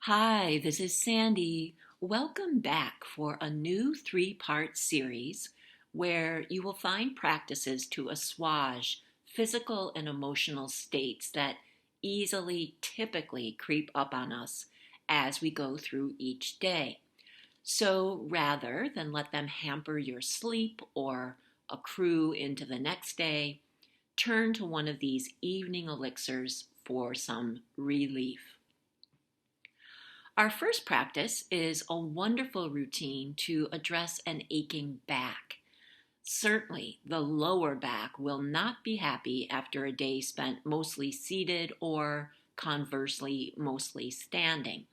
Hi, this is Sandy. Welcome back for a new three-part series where you will find practices to assuage physical and emotional states that easily, typically creep up on us as we go through each day. So rather than let them hamper your sleep or accrue into the next day, turn to one of these evening elixirs for some relief. Our first practice is a wonderful routine to address an aching back. Certainly, the lower back will not be happy after a day spent mostly seated or, conversely, mostly standing.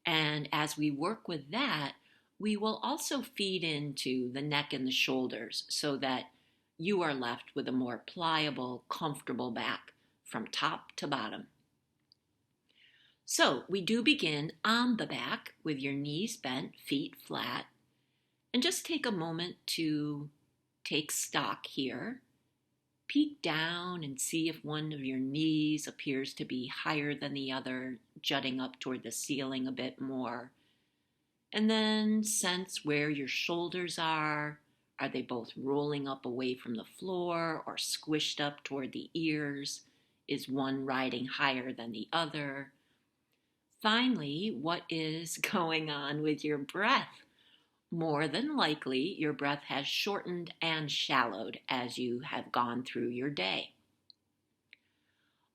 And as we work with that, we will also feed into the neck and the shoulders so that you are left with a more pliable, comfortable back from top to bottom. So we do begin on the back with your knees bent, feet flat, and just take a moment to take stock here. Peek down and see if one of your knees appears to be higher than the other, jutting up toward the ceiling a bit more. And then sense where your shoulders are. Are they both rolling up away from the floor or squished up toward the ears? Is one riding higher than the other? Finally, what is going on with your breath? More than likely, your breath has shortened and shallowed as you have gone through your day.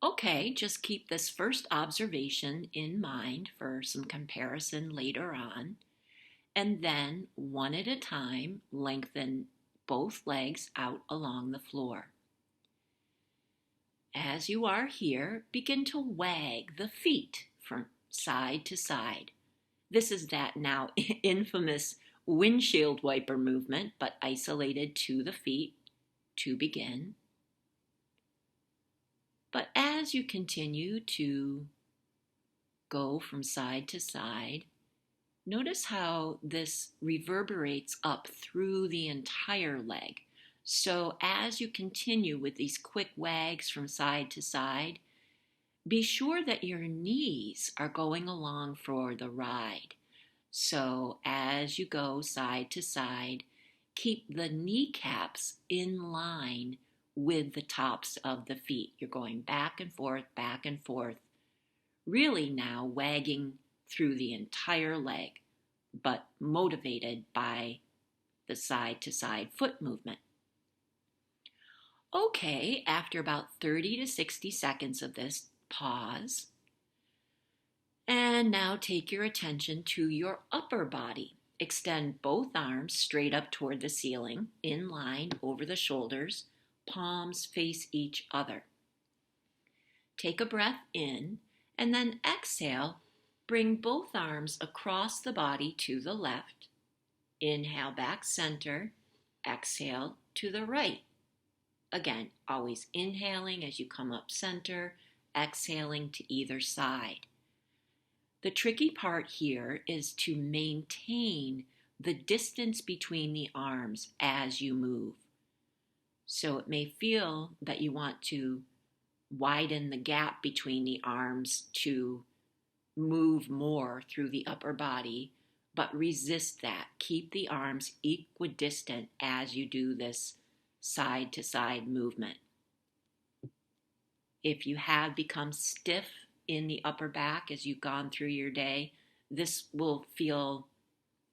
Okay, just keep this first observation in mind for some comparison later on. And then, one at a time, lengthen both legs out along the floor. As you are here, begin to wag the feet from side to side. This is that now infamous windshield wiper movement, but isolated to the feet to begin. But as you continue to go from side to side, notice how this reverberates up through the entire leg. So as you continue with these quick wags from side to side, be sure that your knees are going along for the ride. So as you go side to side, keep the kneecaps in line with the tops of the feet. You're going back and forth, really now wagging through the entire leg, but motivated by the side to side foot movement. Okay, after about 30 to 60 seconds of this, pause. And now take your attention to your upper body. Extend both arms straight up toward the ceiling, in line over the shoulders, palms face each other. Take a breath in, and then exhale. Bring both arms across the body to the left. Inhale back center, exhale to the right. Again, always inhaling as you come up center, exhaling to either side. The tricky part here is to maintain the distance between the arms as you move. So it may feel that you want to widen the gap between the arms to move more through the upper body, but resist that. Keep the arms equidistant as you do this side to side movement. If you have become stiff in the upper back as you've gone through your day, this will feel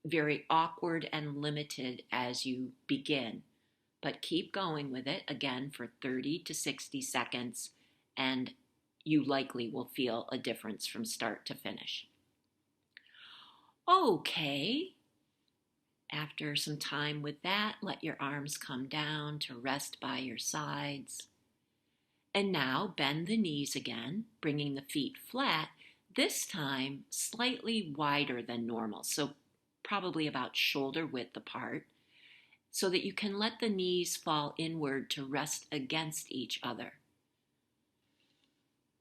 very awkward and limited as you begin. But keep going with it again for 30 to 60 seconds, and you likely will feel a difference from start to finish. Okay, after some time with that, let your arms come down to rest by your sides. And now bend the knees again, bringing the feet flat, this time slightly wider than normal, so probably about shoulder width apart, so that you can let the knees fall inward to rest against each other.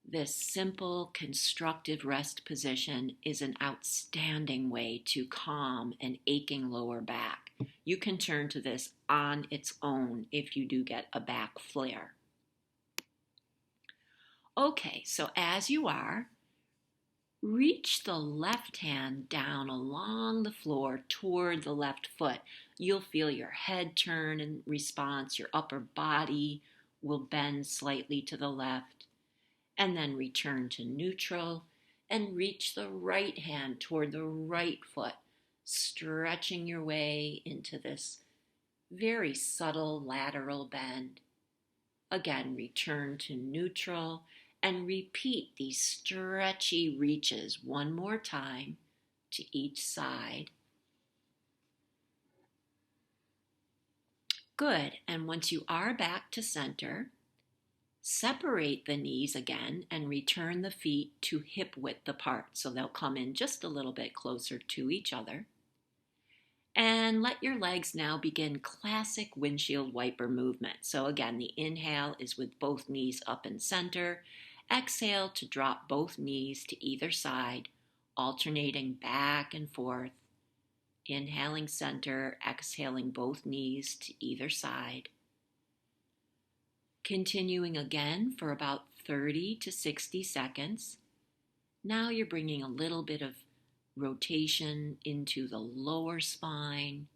This simple, constructive rest position is an outstanding way to calm an aching lower back. You can turn to this on its own if you do get a back flare. Okay, so as you are, Reach the left hand down along the floor toward the left foot. You'll feel your head turn in response. Your upper body will bend slightly to the left. And then return to neutral and reach the right hand toward the right foot, stretching your way into this very subtle lateral bend. Again, return to neutral and repeat these stretchy reaches one more time to each side. Good. And once you are back to center, separate the knees again and return the feet to hip width apart. So they'll come in just a little bit closer to each other. And let your legs now begin classic windshield wiper movement. So again, the inhale is with both knees up and center. Exhale to drop both knees to either side, alternating back and forth. Inhaling center, exhaling both knees to either side. Continuing again for about 30 to 60 seconds. Now you're bringing a little bit of rotation into the lower spine,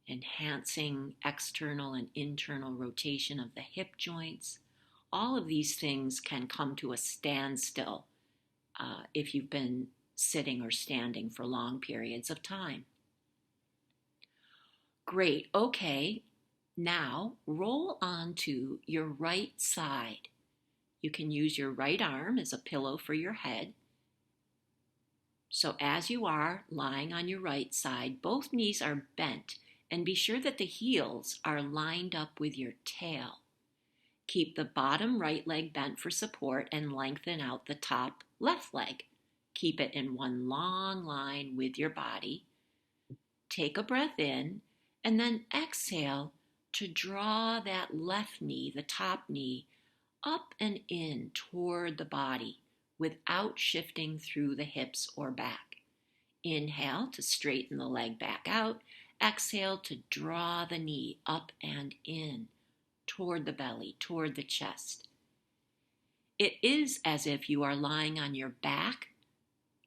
enhancing external and internal rotation of the hip joints. All of these things can come to a standstill if you've been sitting or standing for long periods of time. Great, okay. Now roll onto your right side. You can use your right arm as a pillow for your head. So as you are lying on your right side, both knees are bent, and be sure that the heels are lined up with your tail. Keep the bottom right leg bent for support and lengthen out the top left leg. Keep it in one long line with your body. Take a breath in, and then exhale to draw that left knee, the top knee, up and in toward the body without shifting through the hips or back. Inhale to straighten the leg back out. Exhale to draw the knee up and in toward the belly, toward the chest. It is as if you are lying on your back,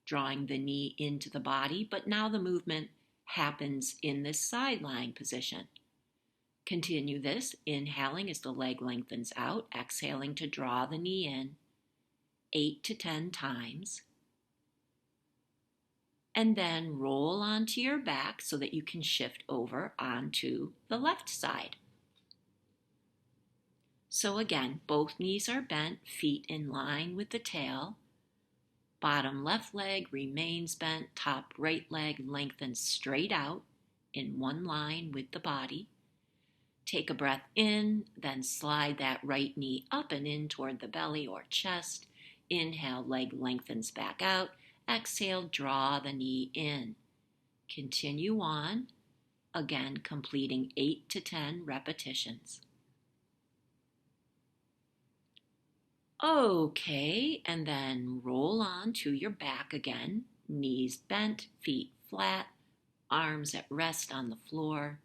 drawing the knee into the body, but now the movement happens in this side lying position. Continue this, inhaling as the leg lengthens out, exhaling to draw the knee in 8 to 10 times. And then roll onto your back so that you can shift over onto the left side. So again, both knees are bent, feet in line with the tail. Bottom left leg remains bent, top right leg lengthens straight out in one line with the body. Take a breath in, then slide that right knee up and in toward the belly or chest. Inhale, leg lengthens back out. Exhale, draw the knee in. Continue on, again completing 8 to 10 repetitions. Okay, and then roll on to your back again. Knees bent, feet flat, arms at rest on the floor.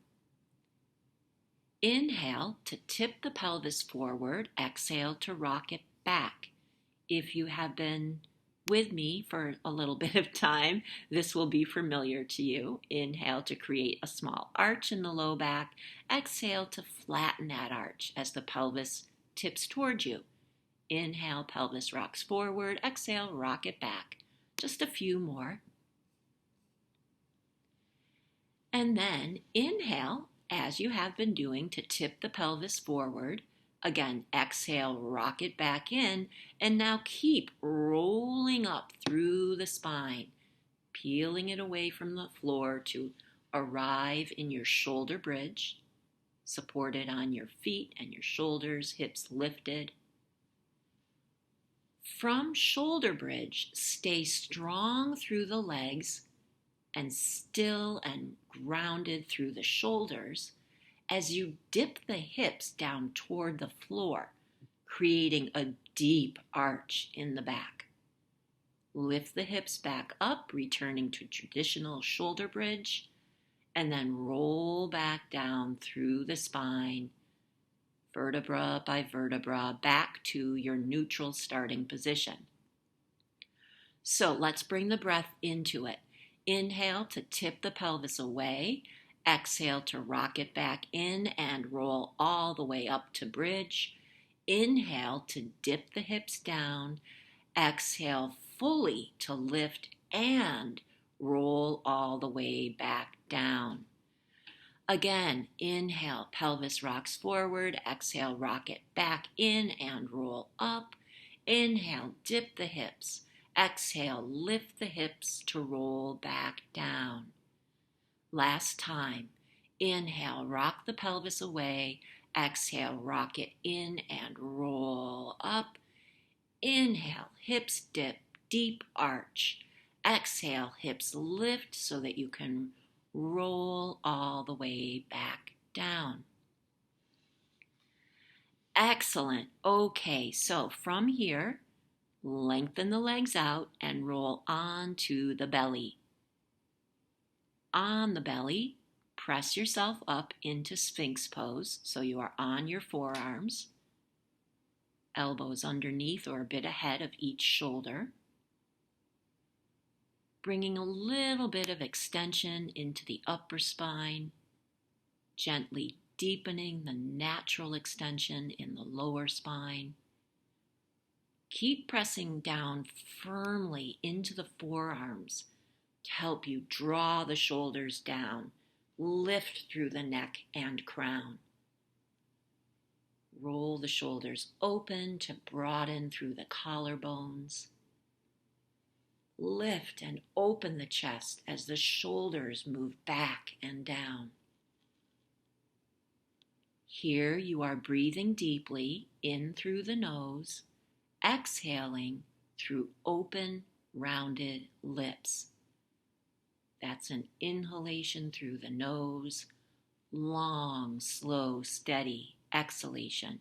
Inhale to tip the pelvis forward. Exhale to rock it back. If you have been with me for a little bit of time, this will be familiar to you. Inhale to create a small arch in the low back. Exhale to flatten that arch as the pelvis tips towards you. Inhale, pelvis rocks forward. Exhale, rock it back. Just a few more. And then inhale, as you have been doing, to tip the pelvis forward. Again, exhale, rock it back in, and now keep rolling up through the spine, peeling it away from the floor to arrive in your shoulder bridge, supported on your feet and your shoulders, hips lifted. From shoulder bridge, stay strong through the legs and still and grounded through the shoulders as you dip the hips down toward the floor, creating a deep arch in the back. Lift the hips back up, returning to traditional shoulder bridge, and then roll back down through the spine, vertebra by vertebra, back to your neutral starting position. So let's bring the breath into it. Inhale to tip the pelvis away. Exhale to rock it back in and roll all the way up to bridge. Inhale to dip the hips down. Exhale fully to lift and roll all the way back down. Again, inhale, pelvis rocks forward. Exhale, rock it back in and roll up. Inhale, dip the hips. Exhale, lift the hips to roll back down. Last time. Inhale, rock the pelvis away. Exhale, rock it in and roll up. Inhale, hips dip, deep arch. Exhale, hips lift so that you can roll all the way back down. Excellent. Okay, so from here, lengthen the legs out and roll onto the belly. On the belly, press yourself up into Sphinx pose so you are on your forearms, elbows underneath or a bit ahead of each shoulder. Bringing a little bit of extension into the upper spine, gently deepening the natural extension in the lower spine. Keep pressing down firmly into the forearms to help you draw the shoulders down, lift through the neck and crown. Roll the shoulders open to broaden through the collarbones. Lift and open the chest as the shoulders move back and down. Here you are breathing deeply in through the nose, exhaling through open, rounded lips. That's an inhalation through the nose, long, slow, steady exhalation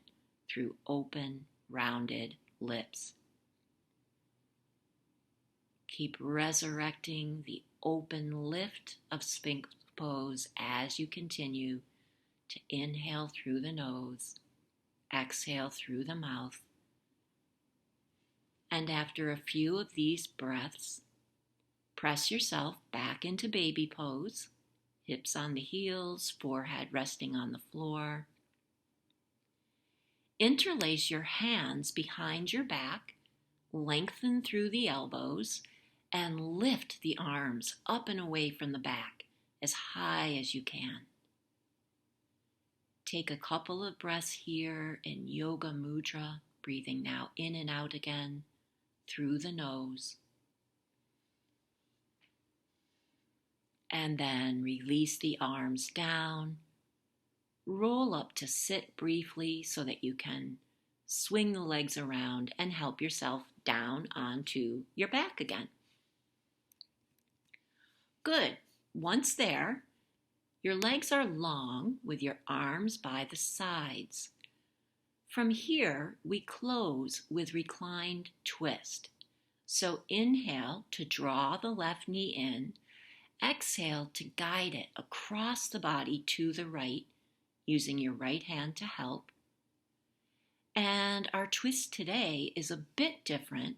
through open, rounded lips. Keep resurrecting the open lift of Sphinx pose as you continue to inhale through the nose, exhale through the mouth. And after a few of these breaths, press yourself back into baby pose, hips on the heels, forehead resting on the floor. Interlace your hands behind your back, lengthen through the elbows, and lift the arms up and away from the back as high as you can. Take a couple of breaths here in Yoga Mudra, breathing now in and out again through the nose. And then release the arms down. Roll up to sit briefly so that you can swing the legs around and help yourself down onto your back again. Good. Once there, your legs are long with your arms by the sides. From here, we close with reclined twist. So inhale to draw the left knee in. Exhale to guide it across the body to the right, using your right hand to help. And our twist today is a bit different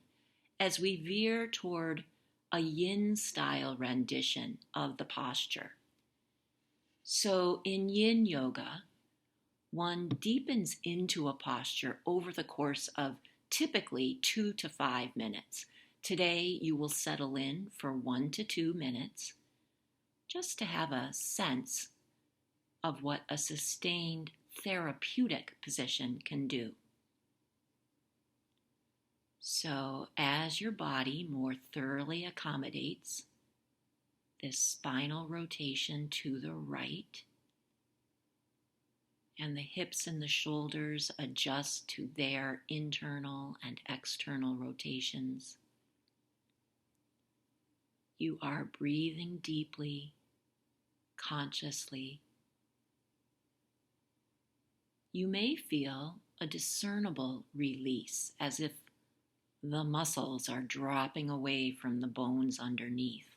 as we veer toward a yin-style rendition of the posture. So in yin yoga, one deepens into a posture over the course of typically 2 to 5 minutes. Today, you will settle in for 1 to 2 minutes just to have a sense of what a sustained therapeutic position can do. So as your body more thoroughly accommodates this spinal rotation to the right, and the hips and the shoulders adjust to their internal and external rotations, you are breathing deeply, consciously. You may feel a discernible release, as if the muscles are dropping away from the bones underneath,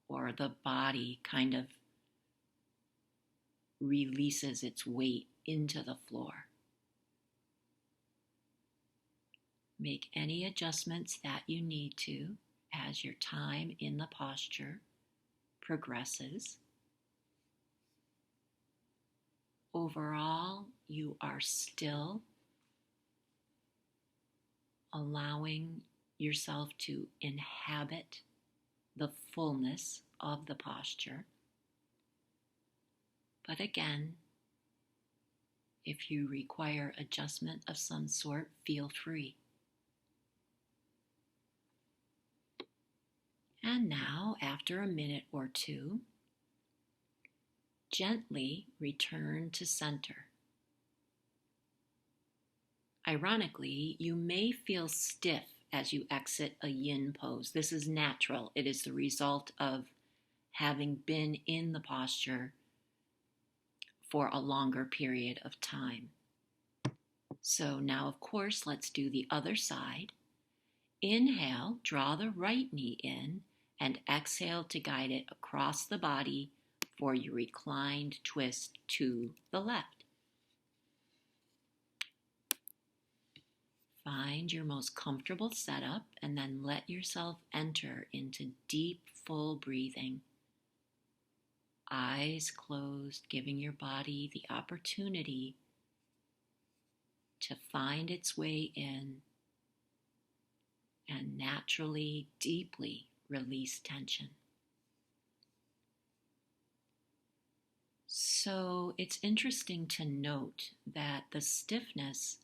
or the body kind of releases its weight into the floor. Make any adjustments that you need to as your time in the posture progresses. Overall, you are still allowing yourself to inhabit the fullness of the posture. But again, if you require adjustment of some sort, feel free. And now, after a minute or two, gently return to center. Ironically, you may feel stiff as you exit a yin pose. This is natural. It is the result of having been in the posture for a longer period of time. So now, of course, let's do the other side. Inhale, draw the right knee in, and exhale to guide it across the body for your reclined twist to the left. Find your most comfortable setup and then let yourself enter into deep, full breathing. Eyes closed, giving your body the opportunity to find its way in and naturally, deeply release tension. So it's interesting to note that the stiffness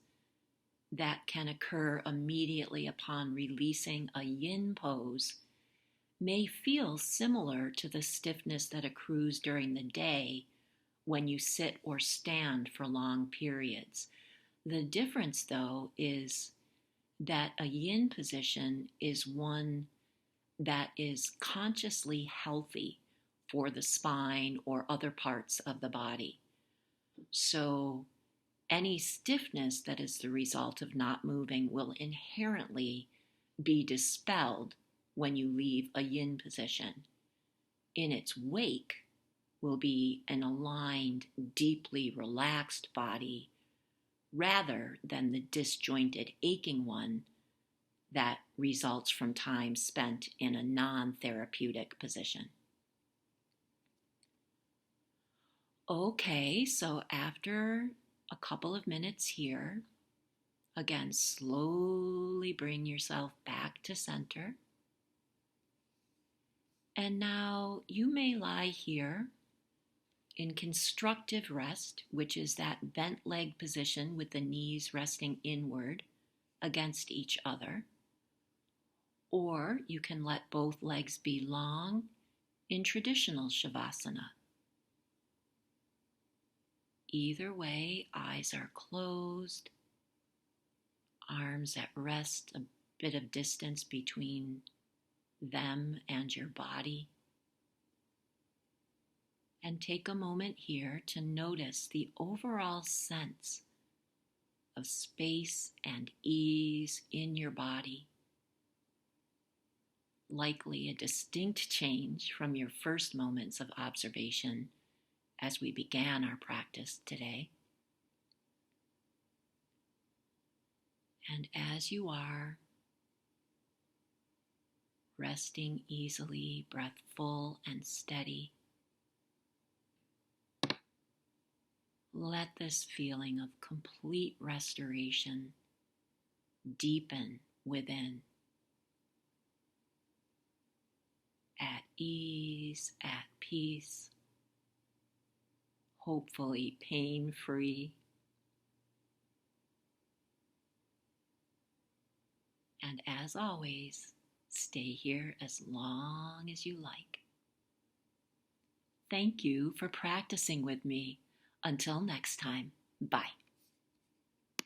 that can occur immediately upon releasing a yin pose may feel similar to the stiffness that accrues during the day when you sit or stand for long periods. The difference, though, is that a yin position is one that is consciously healthy for the spine or other parts of the body. So any stiffness that is the result of not moving will inherently be dispelled when you leave a yin position. In its wake will be an aligned, deeply relaxed body rather than the disjointed, aching one that results from time spent in a non-therapeutic position. Okay, so after a couple of minutes here, again, slowly bring yourself back to center. And now you may lie here in constructive rest, which is that bent leg position with the knees resting inward against each other. Or you can let both legs be long in traditional Shavasana. Either way, eyes are closed, arms at rest, a bit of distance between them and your body. And take a moment here to notice the overall sense of space and ease in your body. Likely a distinct change from your first moments of observation as we began our practice today. And as you are resting easily, breath full and steady, let this feeling of complete restoration deepen within. At ease, at peace, hopefully pain-free. And as always, stay here as long as you like. Thank you for practicing with me. Until next time, bye.